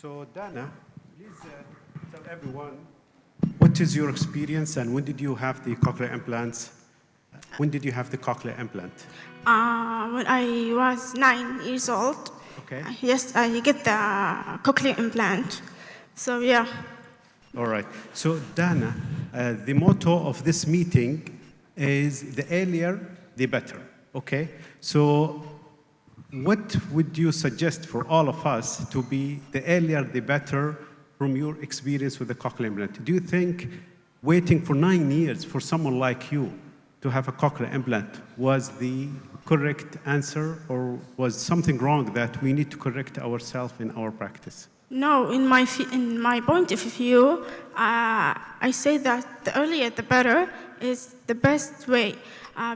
So, Dana, please tell everyone what is your experience and when did you have the cochlear implants? When did you have the cochlear implant? When I was 9 years old, Okay. yes, I get the cochlear implant. So yeah. All right. So, Dana, the motto of this meeting is the earlier, the better. Okay? So, what would you suggest for all of us to be the earlier, the better from your experience with the cochlear implant? Do you think waiting for 9 years for someone like you to have a cochlear implant was the correct answer, or was something wrong that we need to correct ourselves in our practice? No, in my point of view, I say that the earlier the better is the best way,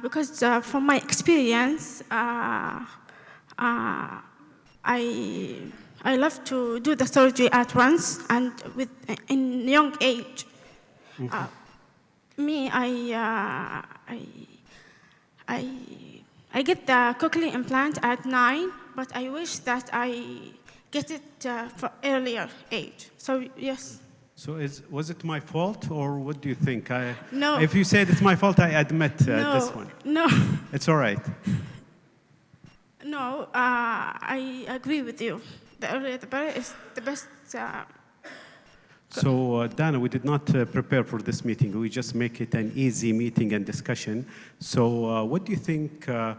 because from my experience, I love to do the surgery at once and in young age. Me, I get the cochlear implant at 9, but I wish that I get it for earlier age. So yes. So was it my fault, or what do you think? No. If you said it's my fault, I admit this one. No. It's all right. No, I agree with you. The earlier the better is the best. So, Dana, we did not prepare for this meeting. We just make it an easy meeting and discussion. So, what do you think the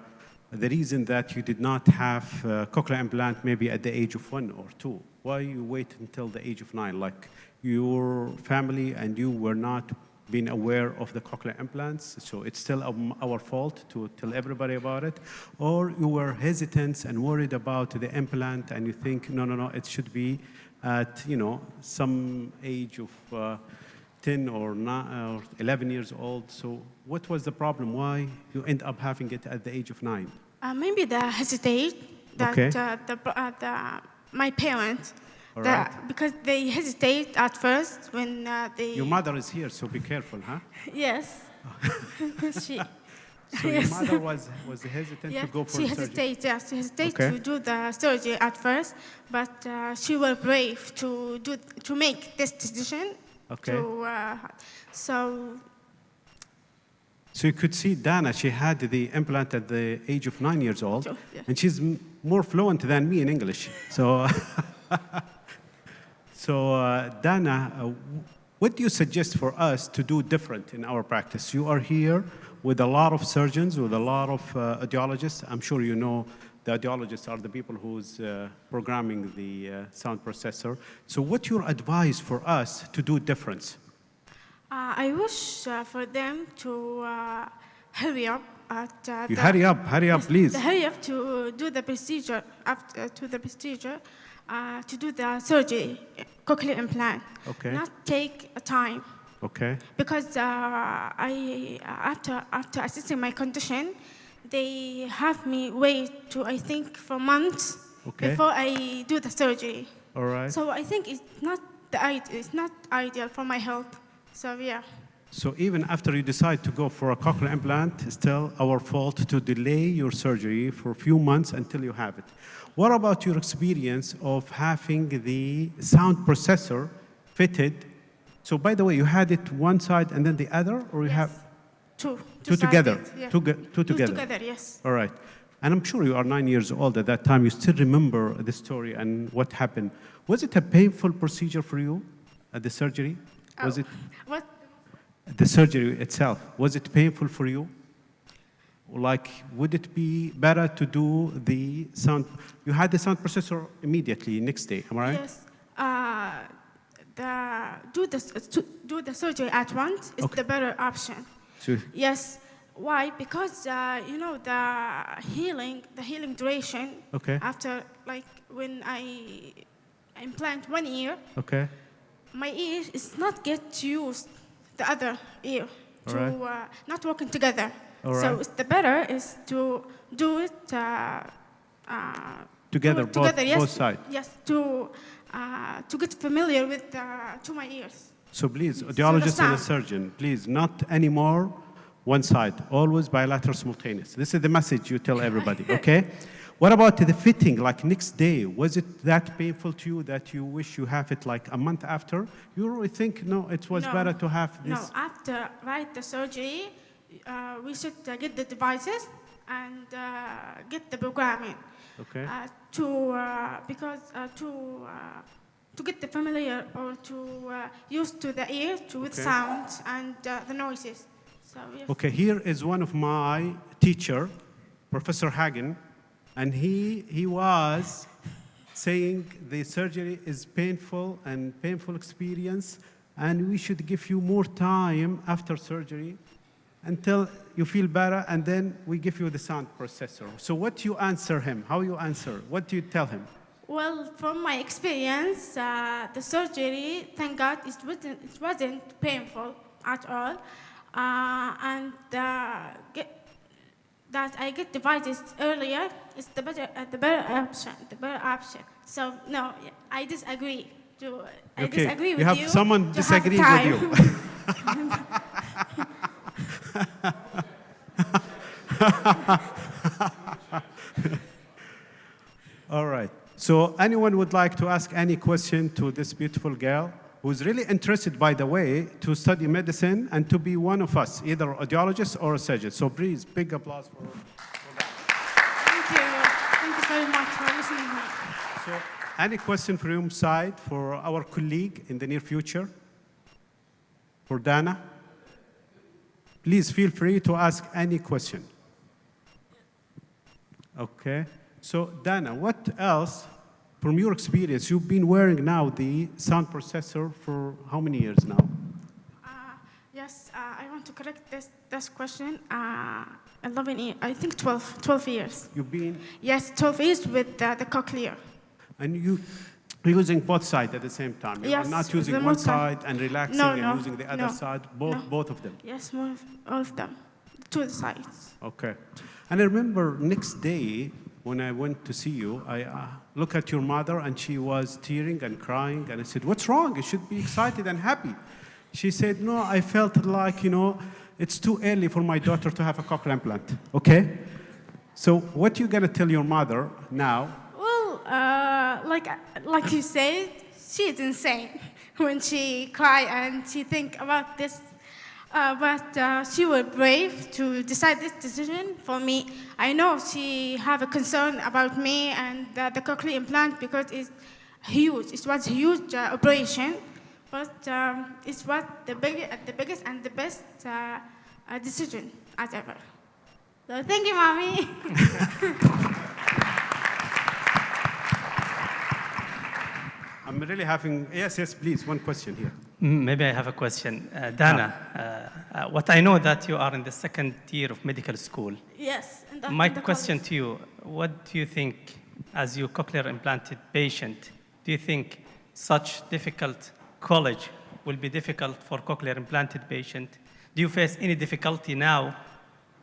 reason that you did not have cochlear implant maybe at the age of 1 or 2? Why you wait until the age of 9? Like your family and you were not being aware of the cochlear implants, so it's still our fault to tell everybody about it? Or you were hesitant and worried about the implant and you think, no, it should be at, some age of 10 or 11 years old. So what was the problem? Why you end up having it at the age of 9? Maybe the hesitate that Okay. my parents, All right. because they hesitate at first when they. Your mother is here, so be careful, huh? Yes. She. So Yes. your mother was hesitant to go for she surgery? hesitated. Yes, she hesitated Okay. to do the surgery at first, but she was brave to make this decision. Okay. So So you could see Dana, she had the implant at the age of 9 years old, Sure, yeah. and she's more fluent than me in English. So, Dana, what do you suggest for us to do different in our practice? You are here with a lot of surgeons, with a lot of audiologists. I'm sure you know the audiologists are the people who's programming the sound processor. So what's your advice for us to do difference? I wish for them to hurry up. Hurry up, please. Hurry up to do the procedure, to do the surgery, cochlear implant. Okay. Not take time. Okay. Because after assessing my condition, they have me wait to, I think, for months before I do the surgery. All right. So I think it's not ideal for my health. So yeah. So even after you decide to go for a cochlear implant, it's still our fault to delay your surgery for a few months until you have it. What about your experience of having the sound processor fitted? So by the way, you had it one side and then the other, or you have two together? sides, yeah. Two Two together. together, yes. All right. And I'm sure you are 9 years old at that time. You still remember the story and what happened. Was it a painful procedure for you at the surgery? Was it What? the surgery itself? Was it painful for you? Like, would it be better to do the sound? You had the sound processor immediately next day, am I right? Yes. Do the surgery at once is the better option. So, Yes. Why? Because the healing duration. Okay. After, like, when I implant one ear, okay. my ear is not get used the other ear to All not working together. All So right. it's the better is to do it Together, yes, both sides. Yes, to get familiar with to my ears. So please, So audiologist the and a sound. surgeon, please, not anymore one side, always bilateral simultaneous. This is the message you tell everybody, okay? What about the fitting, like next day? Was it that painful to you that you wish you have it like a month after? You really think, no, it was better to have this? No, after the surgery, we should get the devices and get the programming. Okay. To get the familiar or to used to the ear with sounds and the noises. So, yes. Okay, here is one of my teacher, Professor Hagr, and he was saying the surgery is painful experience, and we should give you more time after surgery until you feel better, and then we give you the sound processor. So what you answer him? How you answer? What do you tell him? Well, from my experience, the surgery, thank God, it wasn't painful at all, and that I get devices earlier is the better option. So no, I disagree. I disagree with you. You have someone disagree with you. All right. So anyone would like to ask any question to this beautiful girl who's really interested, by the way, to study medicine and to be one of us, either audiologist or a surgeon. So please, big applause for that. Thank you. Thank you very much for listening to me. So any question from your side for our colleague in the near future? For Dana? Please feel free to ask any question. Okay. So, Dana, what else, from your experience, you've been wearing now the sound processor for how many years now? Yes, I want to correct this question. 11 years, I think 12 years. You've been? Yes, 12 years with the cochlear. And you're using both sides at the same time? Yes. You're not using one side and relaxing and using the other side? Both of them? Yes, all of them. Two sides. Okay. And I remember next day, when I went to see you, I looked at your mother, and she was tearing and crying, and I said, what's wrong? You should be excited and happy. She said, no, I felt like, it's too early for my daughter to have a cochlear implant, okay? So what you gonna tell your mother now? Well, like you said, she's insane when she cry and she think about this. But she was brave to decide this decision for me. I know she have a concern about me and the cochlear implant because it's huge. It was a huge operation, but it was the biggest and the best decision as ever. So thank you, Mommy. I'm really having, yes, please, one question here. Maybe I have a question. Dana, what I know that you are in the second year of medical school. Yes. My question to you, what do you think, as your cochlear implanted patient, do you think such difficult college will be difficult for cochlear implanted patient? Do you face any difficulty now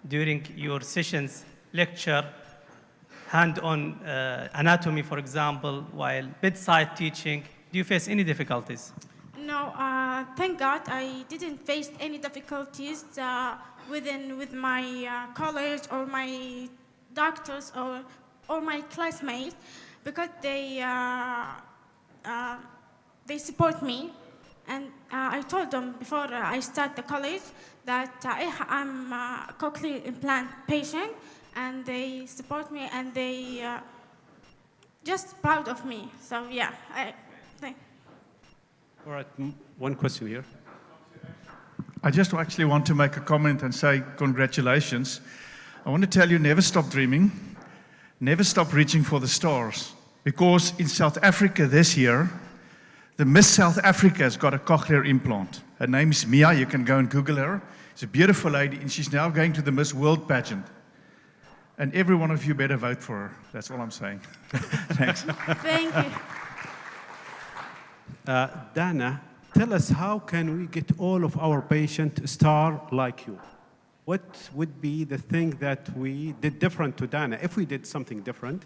during your sessions, lecture, hand-on anatomy, for example, while bedside teaching? Do you face any difficulties? No, thank God I didn't face any difficulties with my college or my doctors or my classmates because they support me. And I told them before I start the college that I'm a cochlear implant patient, and they support me and they just proud of me. So yeah, I think. All right, one question here. I just actually want to make a comment and say congratulations. I want to tell you, never stop dreaming, never stop reaching for the stars. Because in South Africa this year, the Miss South Africa has got a cochlear implant. Her name is Mia, you can go and Google her. She's a beautiful lady, and she's now going to the Miss World pageant. And every one of you better vote for her. That's all I'm saying. Thanks. Thank you. Dana, tell us, how can we get all of our patients star like you? What would be the thing that we did different to Dana, if we did something different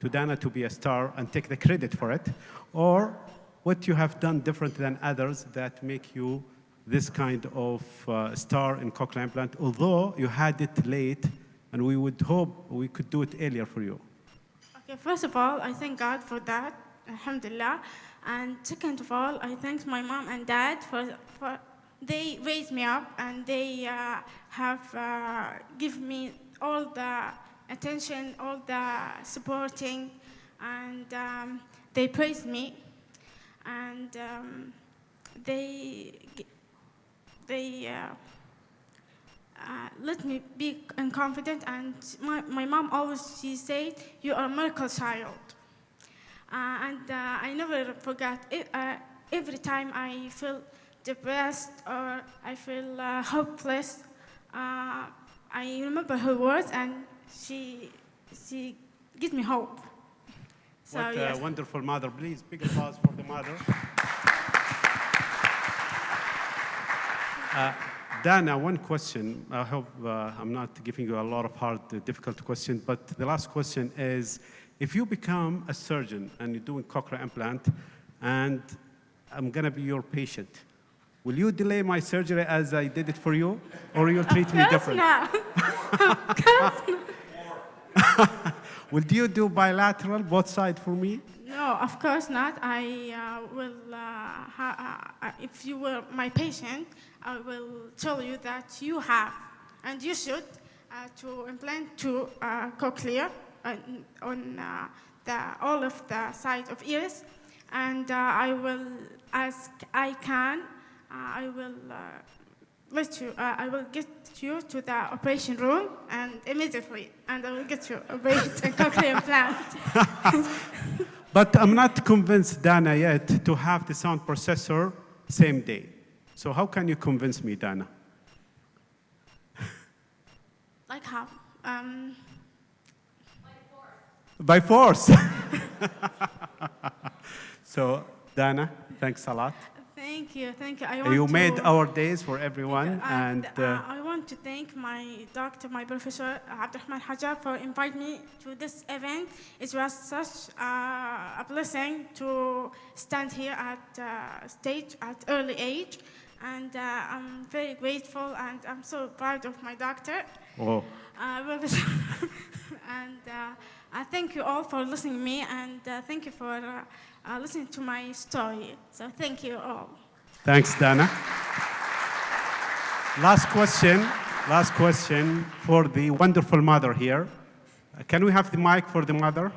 to Dana to be a star and take the credit for it? Or what you have done different than others that make you this kind of star in cochlear implant, although you had it late, and we would hope we could do it earlier for you? Okay, first of all, I thank God for that, alhamdulillah. And second of all, I thank my mom and dad for they raised me up and they have given me all the attention, all the supporting, and they praised me, and they let me be confident. And my mom always, she said, you are a miracle child. And I never forgot it. Every time I feel depressed or I feel hopeless, I remember her words, and she gives me hope. So, What yes. a wonderful mother. Please, big applause for the mother. Dana, one question. I hope I'm not giving you a lot of hard, difficult questions, but the last question is, if you become a surgeon and you're doing cochlear implant, and I'm going to be your patient, will you delay my surgery as I did it for you, or you'll treat me different? No. Will you do bilateral, both sides for me? No, of course not. I will, if you were my patient, I will tell you that you have, and you should, to implant two cochlear on all of the side of ears, and I will, as I can, I will I will get you to the operation room and immediately, and I will get you a cochlear implant. But I'm not convinced, Dana, yet to have the sound processor same day. So how can you convince me, Dana? Like how? By force. So, Dana, thanks a lot. Thank you, thank you. You made our days for everyone. And I want to thank my doctor, my professor, Abdurrahman Hagr, for inviting me to this event. It was such a blessing to stand here at stage at early age. And I'm very grateful, and I'm so proud of my doctor. Oh. And I thank you all for listening to me, and thank you for listening to my story. So thank you all. Thanks, Dana. Last question for the wonderful mother here. Can we have the mic for the mother?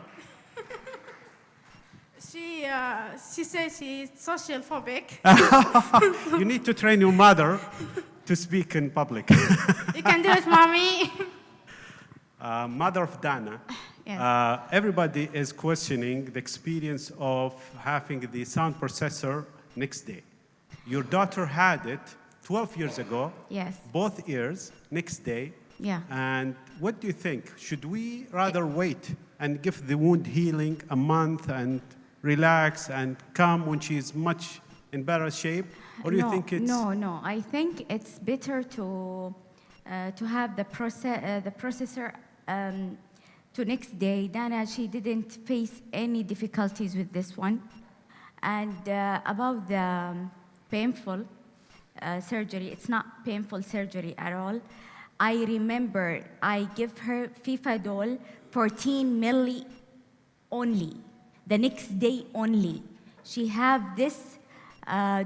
She says she's social phobic. You need to train your mother to speak in public. You can do it, mommy. Mother of Dana, Yes. everybody is questioning the experience of having the sound processor next day. Your daughter had it 12 years ago, Yes. both ears, next day. Yeah. And what do you think? Should we rather wait and give the wound healing a month and relax and come when she's much in better shape? Or do you think it's... No. I think it's better to have the processor to next day. Dana, she didn't face any difficulties with this one. And about the painful surgery, it's not painful surgery at all. I remember I give her Fifadol 14 milli only, the next day only. She have this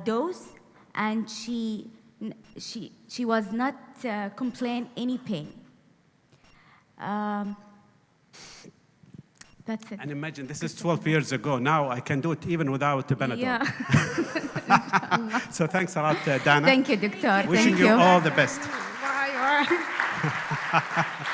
dose, and she was not complain any pain. That's it. And imagine, this is 12 years ago. Now I can do it even without the Benadryl. Yeah. So thanks a lot, Dana. Thank you, Doctor. Wishing Thank you you. all the best. Bye.